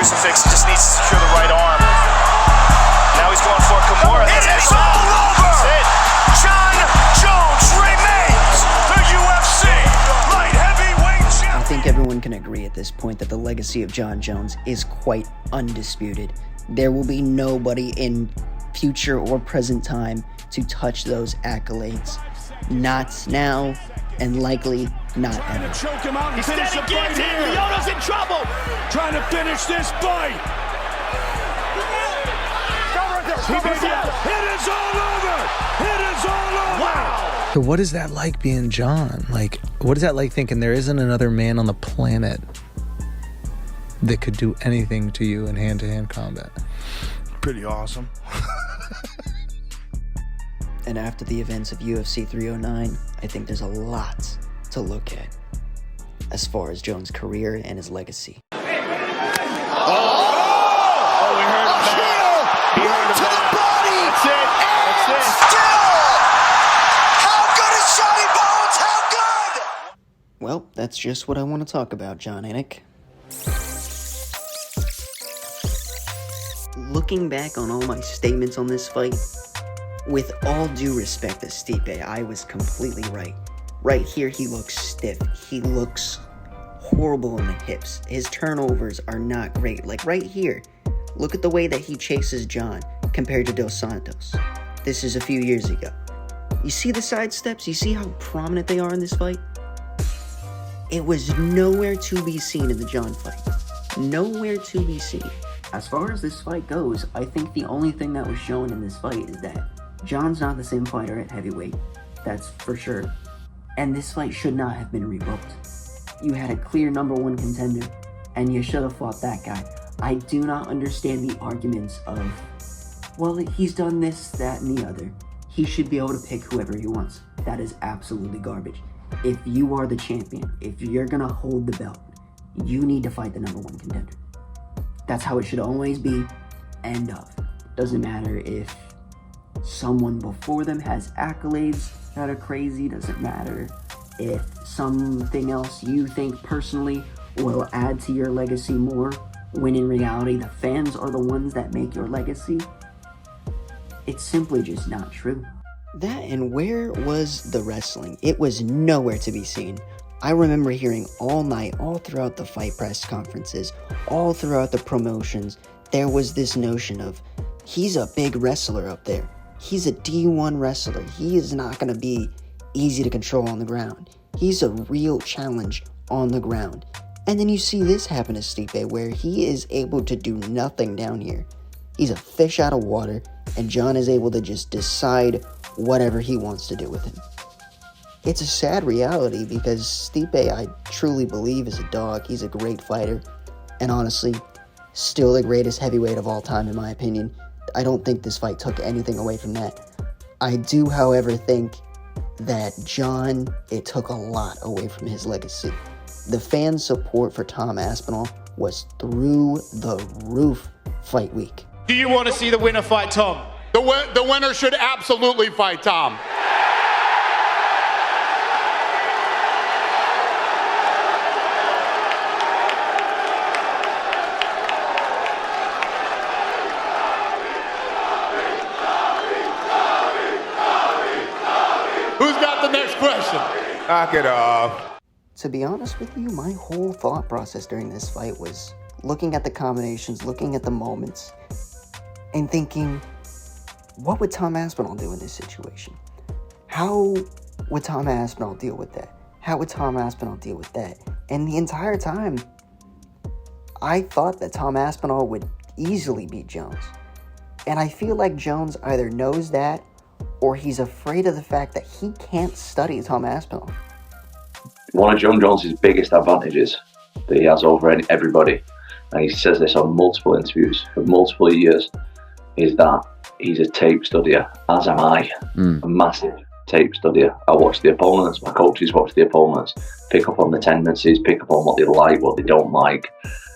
crucifix. He just needs to secure the right arm. Now he's going for Kimura. It is all over! That's it. Jon Jones remains the UFC light heavyweight champion. I think everyone can agree at this point that the legacy of Jon Jones is quite undisputed. There will be nobody in future or present time to touch those accolades. Not now, and likely not ever. Choke him out and He's finish the standing fight guillotine. here. Lyoto's in trouble. Trying to finish this fight. It is all over. It is all over. Wow. So what is that like being Jon? Like, what is that like thinking there isn't another man on the planet that could do anything to you in hand-to-hand combat? Pretty awesome. And after the events of UFC 309, I think there's a lot to look at as far as Jones' career and his legacy. Oh, we heard him back. He heard him back. That's it. That's it. How good is Johnny Bones? How good? Well, that's just what I want to talk about, Jon Anik. Looking back on all my statements on this fight, with all due respect to Stipe, I was completely right. Right here, he looks stiff. He looks horrible in the hips. His turnovers are not great. Like right here, look at the way that he chases Jon compared to Dos Santos. This is a few years ago. You see the side steps? You see how prominent they are in this fight? It was nowhere to be seen in the Jon fight. Nowhere to be seen. As far as this fight goes, I think the only thing that was shown in this fight is that Jon's not the same fighter at heavyweight. That's for sure. And this fight should not have been rebooked. You had a clear number one contender, and you should have fought that guy. I do not understand the arguments of, well, he's done this, that, and the other. He should be able to pick whoever he wants. That is absolutely garbage. If you are the champion, if you're gonna hold the belt, you need to fight the number one contender. That's how it should always be. End of. Doesn't matter if someone before them has accolades that are crazy. Doesn't matter if something else you think personally will add to your legacy more, when in reality the fans are the ones that make your legacy. It's simply just not true. That, and where was the wrestling? It was nowhere to be seen. I remember hearing all night, all throughout the fight press conferences, all throughout the promotions, there was this notion of, he's a big wrestler up there. He's a D1 wrestler. He is not going to be easy to control on the ground. He's a real challenge on the ground. And then you see this happen to Stipe, where he is able to do nothing down here. He's a fish out of water, and Jon is able to just decide whatever he wants to do with him. It's a sad reality because Stipe, I truly believe, is a dog. He's a great fighter, and honestly, still the greatest heavyweight of all time in my opinion. I don't think this fight took anything away from that. I do, however, think that Jon, it took a lot away from his legacy. The fan support for Tom Aspinall was through the roof fight week. Do you want to see the winner fight Tom? The winner should absolutely fight Tom. Who's got the next question? Knock it off. To be honest with you, my whole thought process during this fight was looking at the combinations, looking at the moments, and thinking, what would Tom Aspinall do in this situation? How would Tom Aspinall deal with that? How would Tom Aspinall deal with that? And the entire time, I thought that Tom Aspinall would easily beat Jones. And I feel like Jones either knows that, or he's afraid of the fact that he can't study Tom Aspinall. One of Jon Jones' biggest advantages that he has over everybody, and he says this on multiple interviews for multiple years, is that he's a tape studier, as am I. A massive tape studier. I watch the opponents, my coaches watch the opponents, pick up on the tendencies, pick up on what they like, what they don't like,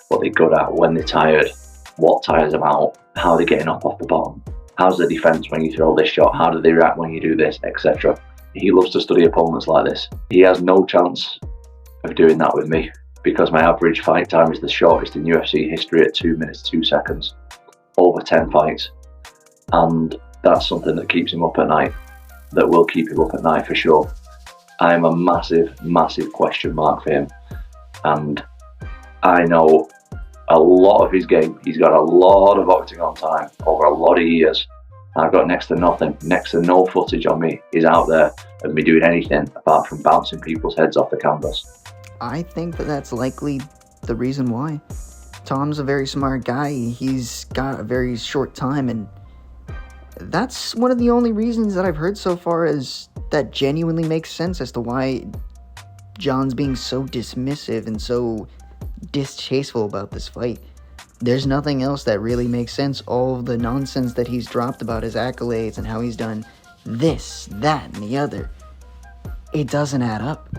what they're good at, when they're tired, what tires them out, how they're getting up off the bottom, how's the defense when you throw this shot, how do they react when you do this, etc. He loves to study opponents like this. He has no chance of doing that with me. because my average fight time is the shortest in UFC history at 2 minutes 2 seconds, over 10 fights, and that's something that keeps him up at night, that will keep him up at night for sure. I am a massive question mark for him, and I know a lot of his game. He's got a lot of octagon time over a lot of years. I've got next to nothing, next to no footage on me is out there of me doing anything apart from bouncing people's heads off the canvas. I think that that's likely the reason why. Tom's a very smart guy. He's got a very short time, and that's one of the only reasons that I've heard so far is that genuinely makes sense as to why John's being so dismissive and so distasteful about this fight. There's nothing else that really makes sense. All of the nonsense that he's dropped about his accolades and how he's done this, that, and the other, it doesn't add up.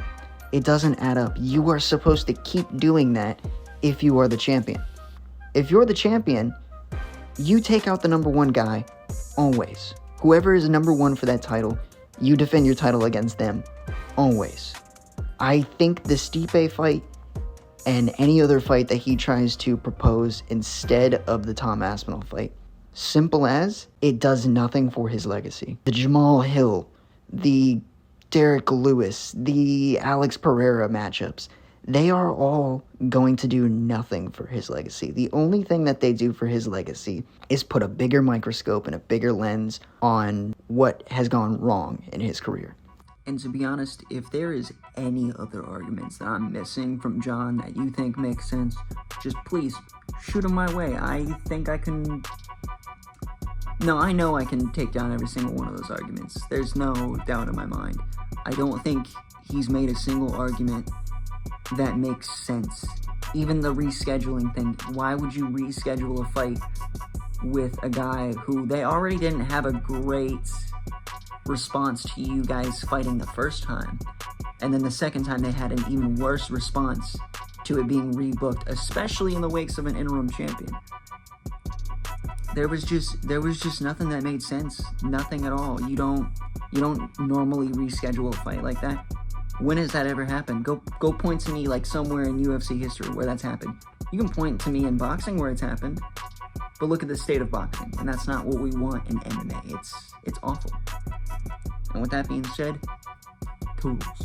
It doesn't add up. You are supposed to keep doing that if you are the champion. If you're the champion, you take out the number one guy always. Whoever is number one for that title, you defend your title against them always. I think the Stipe fight and any other fight that he tries to propose instead of the Tom Aspinall fight, simple as, it does nothing for his legacy. The Jamal Hill, the Derek Lewis, the Alex Pereira matchups, they are all going to do nothing for his legacy. The only thing that they do for his legacy is put a bigger microscope and a bigger lens on what has gone wrong in his career. And to be honest, if there is any other arguments that I'm missing from John that you think make sense, just please shoot them my way. I think I can... No, I know I can take down every single one of those arguments. There's no doubt in my mind. I don't think he's made a single argument that makes sense. Even the rescheduling thing. Why would you reschedule a fight with a guy who they already didn't have a great response to you guys fighting the first time, and then the second time they had an even worse response to it being rebooked, especially in the wakes of an interim champion? There was just nothing that made sense. Nothing at all. You don't normally reschedule a fight like that. When has that ever happened? Go point to me like somewhere in UFC history where that's happened. You can point to me in boxing where it's happened, but look at the state of boxing, and that's not what we want in MMA. It's awful. And with that being said, toodles.